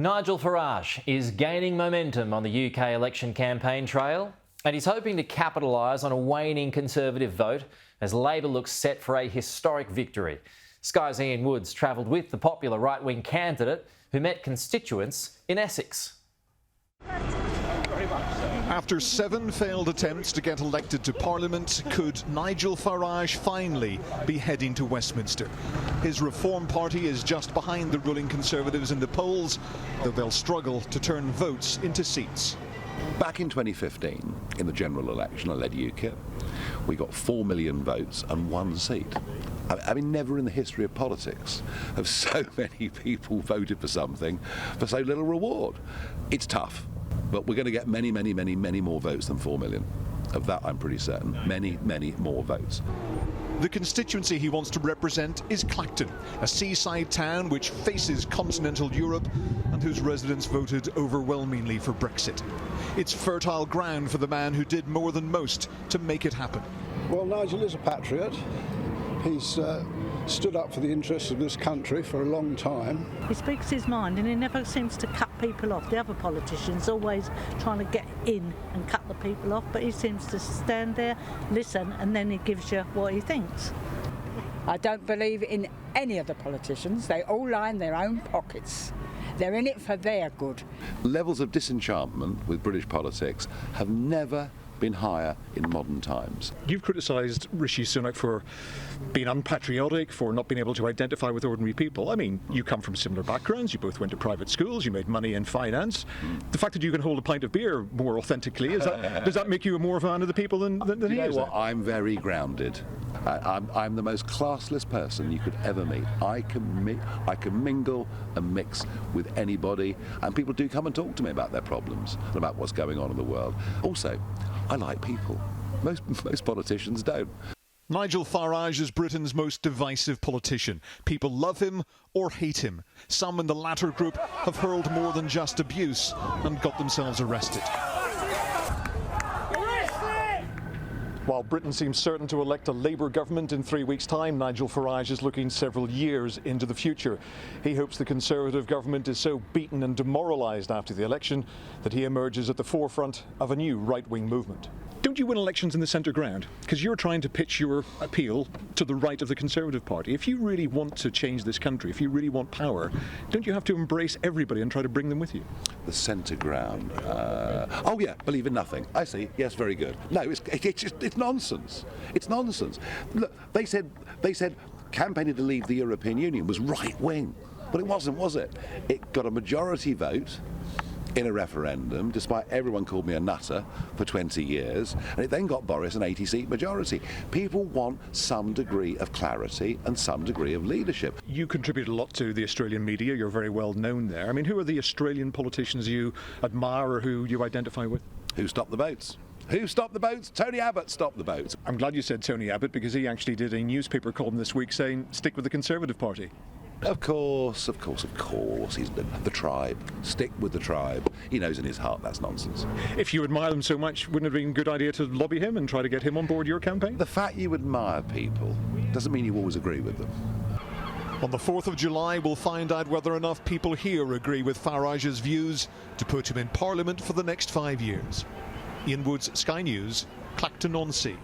Nigel Farage is gaining momentum on the UK election campaign trail, and he's hoping to capitalise on a waning Conservative vote as Labor looks set for a historic victory. Sky's Ian Woods travelled with the popular right-wing candidate who met constituents in Essex. After 7 failed attempts to get elected to Parliament, could Nigel Farage finally be heading to Westminster? His Reform Party is just behind the ruling Conservatives in the polls, though they'll struggle to turn votes into seats. Back in 2015, in the general election, I led UKIP. We got 4 million votes and 1 seat. I mean, never in the history of politics have so many people voted for something for so little reward. It's tough, but we're going to get many, many, many, many more votes than 4 million. Of that, I'm pretty certain. Many, many more votes. The constituency he wants to represent is Clacton, a seaside town which faces continental Europe and whose residents voted overwhelmingly for Brexit. It's fertile ground for the man who did more than most to make it happen. Well, Nigel is a patriot. He's stood up for the interests of this country for a long time. He speaks his mind and he never seems to cut people off. The other politicians always trying to get in and cut the people off, but he seems to stand there, listen, and then he gives you what he thinks. I don't believe in any of the politicians. They all line their own pockets. They're in it for their good. Levels of disenchantment with British politics have never been higher in modern times. You've criticised Rishi Sunak for being unpatriotic, for not being able to identify with ordinary people. I mean, you come from similar backgrounds, you both went to private schools, you made money in finance. The fact that you can hold a pint of beer more authentically, does that make you a more fan of the people than he is? Well, I'm very grounded. I'm the most classless person you could ever meet. I can mingle and mix with anybody, and people do come and talk to me about their problems and about what's going on in the world. Also, I like people. Most politicians don't. Nigel Farage is Britain's most divisive politician. People love him or hate him. Some in the latter group have hurled more than just abuse and got themselves arrested. While Britain seems certain to elect a Labour government in 3 weeks' time, Nigel Farage is looking several years into the future. He hopes the Conservative government is so beaten and demoralised after the election that he emerges at the forefront of a new right-wing movement. Don't you win elections in the centre ground? Because you're trying to pitch your appeal to the right of the Conservative Party. If you really want to change this country, if you really want power, don't you have to embrace everybody and try to bring them with you? The centre ground. Oh yeah, believe in nothing. I see. Yes, very good. No, it's nonsense. It's nonsense. Look, they said campaigning to leave the European Union was right wing, but it wasn't, was it? It got a majority vote in a referendum, despite everyone called me a nutter for 20 years, and it then got Boris an 80-seat majority. People want some degree of clarity and some degree of leadership. You contribute a lot to the Australian media, you're very well known there. I mean, who are the Australian politicians you admire or who you identify with? Who stopped the votes? Who stopped the votes? Tony Abbott stopped the votes. I'm glad you said Tony Abbott, because he actually did a newspaper column this week saying, stick with the Conservative Party. Of course. He's the tribe. Stick with the tribe. He knows in his heart that's nonsense. If you admire them so much, wouldn't it have been a good idea to lobby him and try to get him on board your campaign? The fact you admire people doesn't mean you always agree with them. On the 4th of July, we'll find out whether enough people here agree with Farage's views to put him in Parliament for the next 5 years. Ian Woods, Sky News, Clacton-on-Sea.